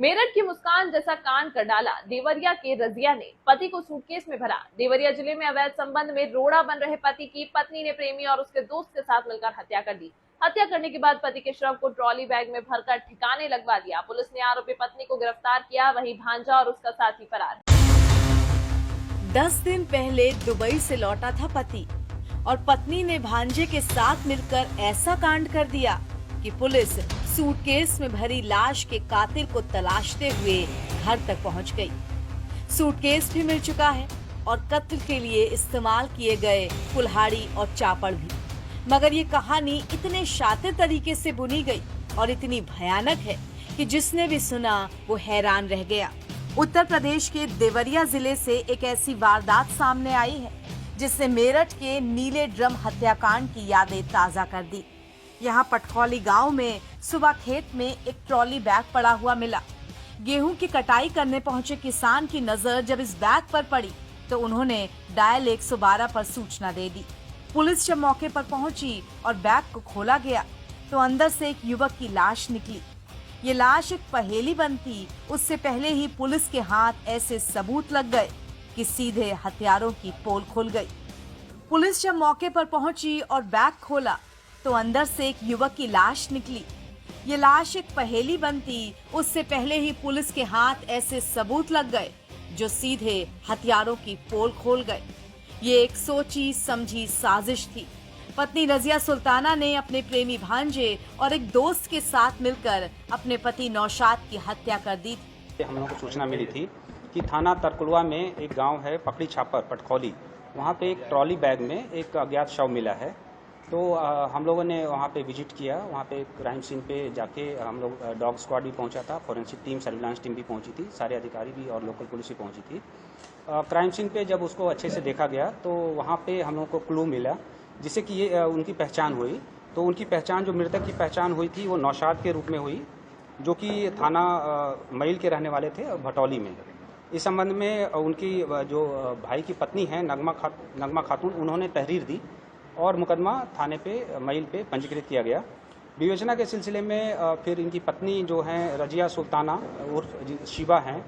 मेरठ की मुस्कान जैसा कांड कर डाला। देवरिया के रजिया ने पति को सूटकेस में भरा। देवरिया जिले में अवैध संबंध में रोड़ा बन रहे पति की पत्नी ने प्रेमी और उसके दोस्त के साथ मिलकर हत्या कर दी। हत्या करने के बाद पति के शव को ट्रॉली बैग में भरकर ठिकाने लगवा दिया। पुलिस ने आरोपी पत्नी को गिरफ्तार किया, वहीं भांजा और उसका साथी फरार है। 10 दिन पहले दुबई से लौटा था पति और पत्नी ने भांजे के साथ मिलकर ऐसा कांड कर दिया कि पुलिस सूटकेस में भरी लाश के कातिल को तलाशते हुए घर तक पहुंच गई। सूटकेस भी मिल चुका है और कत्ल के लिए इस्तेमाल किए गए कुल्हाड़ी और चापड़ भी। मगर ये कहानी इतने शातिर तरीके से बुनी गई और इतनी भयानक है कि जिसने भी सुना वो हैरान रह गया। उत्तर प्रदेश के देवरिया जिले से एक ऐसी वारदात सामने आई है जिसने मेरठ के नीले ड्रम हत्याकांड की यादें ताजा कर दी। यहाँ पटखौली गांव में सुबह खेत में एक ट्रॉली बैग पड़ा हुआ मिला। गेहूं की कटाई करने पहुंचे किसान की नजर जब इस बैग पर पड़ी तो उन्होंने डायल 112 पर सूचना दे दी। पुलिस जब मौके पर पहुंची और बैग को खोला गया तो अंदर से एक युवक की लाश निकली। ये लाश एक पहेली बनती उससे पहले ही पुलिस के हाथ ऐसे सबूत लग गए कि सीधे हथियारों की पोल खुल गई। पुलिस जब मौके पर पहुंची और बैग खोला तो अंदर से एक युवक की लाश निकली। ये लाश एक पहेली बनती उससे पहले ही पुलिस के हाथ ऐसे सबूत लग गए जो सीधे हथियारों की पोल खोल गए। ये एक सोची समझी साजिश थी। पत्नी रजिया सुल्ताना ने अपने प्रेमी भांजे और एक दोस्त के साथ मिलकर अपने पति नौशाद की हत्या कर दी थी। हम लोगों को सूचना मिली थी कि थाना तरकुलवा में एक गांव है पकड़ी छापर पटखौली, वहां पे एक ट्रॉली बैग में एक अज्ञात शव मिला है। तो हम लोगों ने वहाँ पे विजिट किया। वहाँ पे क्राइम सीन पे जाके हम लोग डॉग स्क्वाड भी पहुँचा था, फॉरेंसिक टीम, सर्विलांस टीम भी पहुँची थी, सारे अधिकारी भी और लोकल पुलिस भी पहुँची थी। क्राइम सीन पे जब उसको अच्छे से देखा गया तो वहाँ पे हम लोग को क्लू मिला जिससे कि ये उनकी पहचान हुई। तो उनकी पहचान, जो मृतक की पहचान हुई थी वो नौशाद के रूप में हुई, जो कि थाना मईल के रहने वाले थे भटौली में। इस संबंध में उनकी जो भाई की पत्नी है नगमा खातून, उन्होंने तहरीर दी और मुकदमा थाने पे मईल पे पंजीकृत किया गया। विवेचना के सिलसिले में फिर इनकी पत्नी जो हैं रजिया सुल्ताना उर्फ शिवा हैं,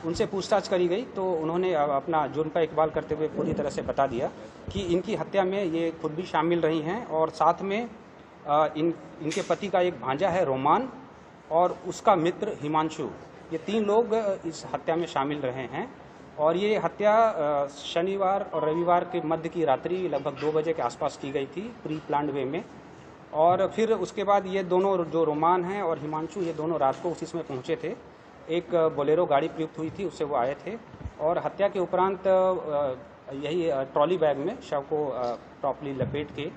उनसे पूछताछ करी गई तो उन्होंने अपना जुर्म का इकबाल करते हुए पूरी तरह से बता दिया कि इनकी हत्या में ये खुद भी शामिल रही हैं और साथ में इनके पति का एक भांजा है रोमान और उसका मित्र हिमांशु, ये 3 लोग इस हत्या में शामिल रहे हैं। और ये हत्या शनिवार और रविवार के मध्य की रात्रि लगभग 2 बजे के आसपास की गई थी, प्री प्लान्ड वे में। और फिर उसके बाद ये दोनों, जो रोमान हैं और हिमांशु, ये दोनों रात को उसी समय पहुंचे थे। एक बोलेरो गाड़ी प्रयुक्त हुई थी, उससे वो आए थे और हत्या के उपरांत यही ट्रॉली बैग में शव को प्रॉपर्ली लपेट के,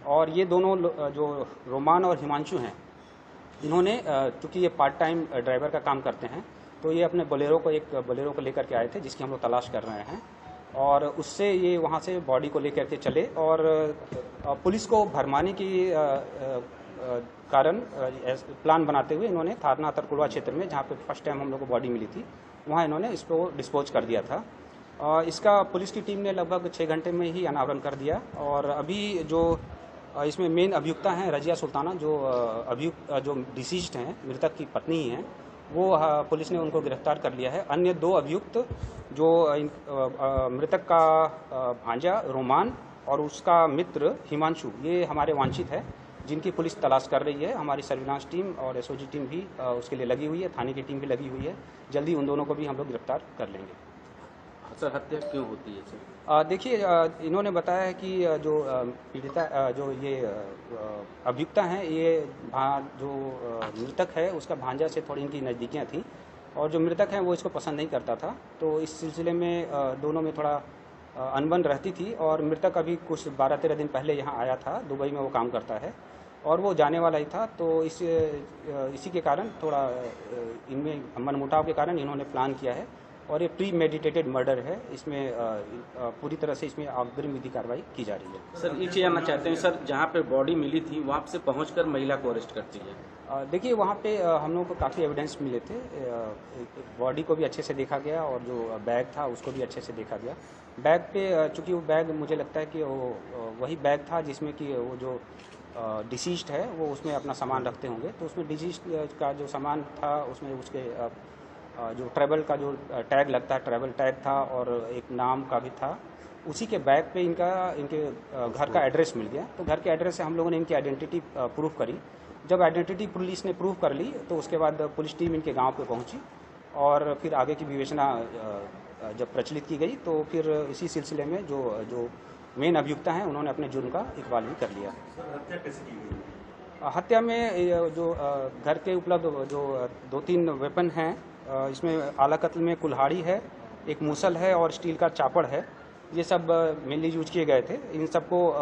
और ये दोनों जो रोमान और हिमांशु हैं, इन्होंने चूँकि ये पार्ट टाइम ड्राइवर का काम करते हैं तो ये अपने बोलेरो को लेकर के आए थे जिसकी हम लोग तलाश कर रहे हैं। और उससे ये वहाँ से बॉडी को लेकर के चले और पुलिस को भरमाने की कारण प्लान बनाते हुए इन्होंने थाना तरकुलवा क्षेत्र में, जहाँ पे फर्स्ट टाइम हम लोग को बॉडी मिली थी, वहाँ इन्होंने इसको डिस्पोज कर दिया था। इसका पुलिस की टीम ने लगभग 6 घंटे में ही अनावरण कर दिया। और अभी जो इसमें मेन अभियुक्ता हैं रजिया सुल्ताना, जो डिसीज्ड हैं, मृतक की पत्नी ही हैं, वो पुलिस ने उनको गिरफ्तार कर लिया है। अन्य 2 अभियुक्त, जो मृतक का भांजा रोमान और उसका मित्र हिमांशु, ये हमारे वांछित है, जिनकी पुलिस तलाश कर रही है। हमारी सर्विलांस टीम और एसओजी टीम भी उसके लिए लगी हुई है, थाने की टीम भी लगी हुई है। जल्दी उन दोनों को भी हम लोग गिरफ्तार कर लेंगे। सर, हत्या क्यों होती है सर? देखिए, इन्होंने बताया है कि जो पीड़िता, जो ये अभियुक्ता हैं, ये जो मृतक है उसका भांजा से थोड़ी इनकी नज़दीकियाँ थी और जो मृतक है वो इसको पसंद नहीं करता था। तो इस सिलसिले में दोनों में थोड़ा अनबन रहती थी। और मृतक अभी कुछ 12-13 दिन पहले यहाँ आया था, दुबई में वो काम करता है और वो जाने वाला ही था। तो इसी के कारण थोड़ा इनमें मनमुटाव के कारण इन्होंने प्लान किया है और ये प्री मेडिटेटेड मर्डर है। इसमें पूरी तरह से इसमें अग्रिम विधि कार्रवाई की जा रही है। सर, ये जानना चाहते हैं सर, जहाँ पे बॉडी मिली थी वहाँ से पहुंचकर महिला को अरेस्ट करती है? देखिए, वहाँ पे हम लोगों को काफ़ी एविडेंस मिले थे। बॉडी को भी अच्छे से देखा गया और जो बैग था उसको भी अच्छे से देखा गया। बैग पे चूँकि वो बैग, मुझे लगता है कि वो वही बैग था जिसमें कि वो जो डिसीज्ड है वो उसमें अपना सामान रखते होंगे, तो उसमें डिसीज्ड का जो सामान था उसमें उसके जो ट्रैवल का जो टैग लगता है, ट्रैवल टैग था और एक नाम का भी था। उसी के बैग पे इनके घर का एड्रेस मिल गया। तो घर के एड्रेस से हम लोगों ने इनकी आइडेंटिटी प्रूफ करी। जब आइडेंटिटी पुलिस ने प्रूफ कर ली तो उसके बाद पुलिस टीम इनके गांव पे पहुंची और फिर आगे की विवेचना जब प्रचलित की गई तो फिर इसी सिलसिले में जो मेन अभियुक्ता हैं उन्होंने अपने जुर्म का इकबाल भी कर लिया। हत्या कैसे की गई? हत्या में जो घर के उपलब्ध जो 2-3 वेपन हैं, इसमें आला कत्ल में कुल्हाड़ी है, एक मूसल है और स्टील का चापड़ है। ये सब मेनली यूज किए गए थे। इन सबको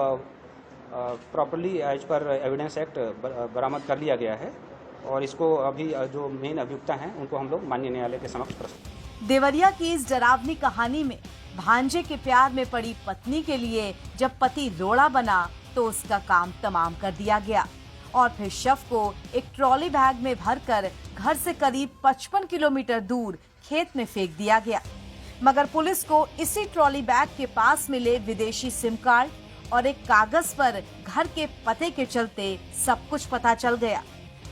properly as per evidence act बरामद कर लिया गया है और इसको अभी जो मेन अभियुक्ता हैं उनको हम लोग माननीय न्यायालय के समक्ष प्रस्तुत। देवरिया की इस डरावनी कहानी में भांजे के प्यार में पड़ी पत्नी के लिए जब पति रोड़ा बना तो उसका काम तमाम कर दिया गया और फिर शव को एक ट्रॉली बैग में भरकर घर से करीब 55 किलोमीटर दूर खेत में फेंक दिया गया। मगर पुलिस को इसी ट्रॉली बैग के पास मिले विदेशी सिम कार्ड और एक कागज पर घर के पते के चलते सब कुछ पता चल गया।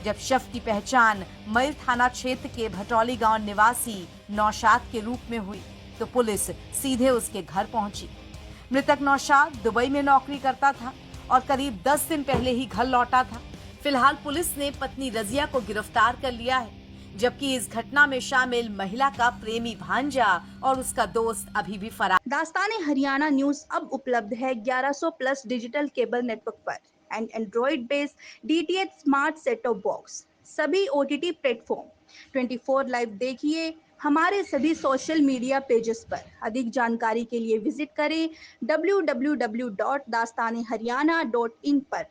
जब शव की पहचान मैल थाना क्षेत्र के भटौली गांव निवासी नौशाद के रूप में हुई तो पुलिस सीधे उसके घर पहुंची। मृतक नौशाद दुबई में नौकरी करता था और करीब 10 दिन पहले ही घर लौटा था। फिलहाल पुलिस ने पत्नी रजिया को गिरफ्तार कर लिया है, जबकि इस घटना में शामिल महिला का प्रेमी भांजा और उसका दोस्त अभी भी फरार। दास्तान हरियाणा न्यूज अब उपलब्ध है 1100 प्लस डिजिटल केबल नेटवर्क पर and Android based DTH smart set top box, सभी OTT प्लेटफॉर्म। 24 लाइव देखिए हमारे सभी सोशल मीडिया पेजेस पर। अधिक जानकारी के लिए विजिट करें www.dastaneharyana.in पर।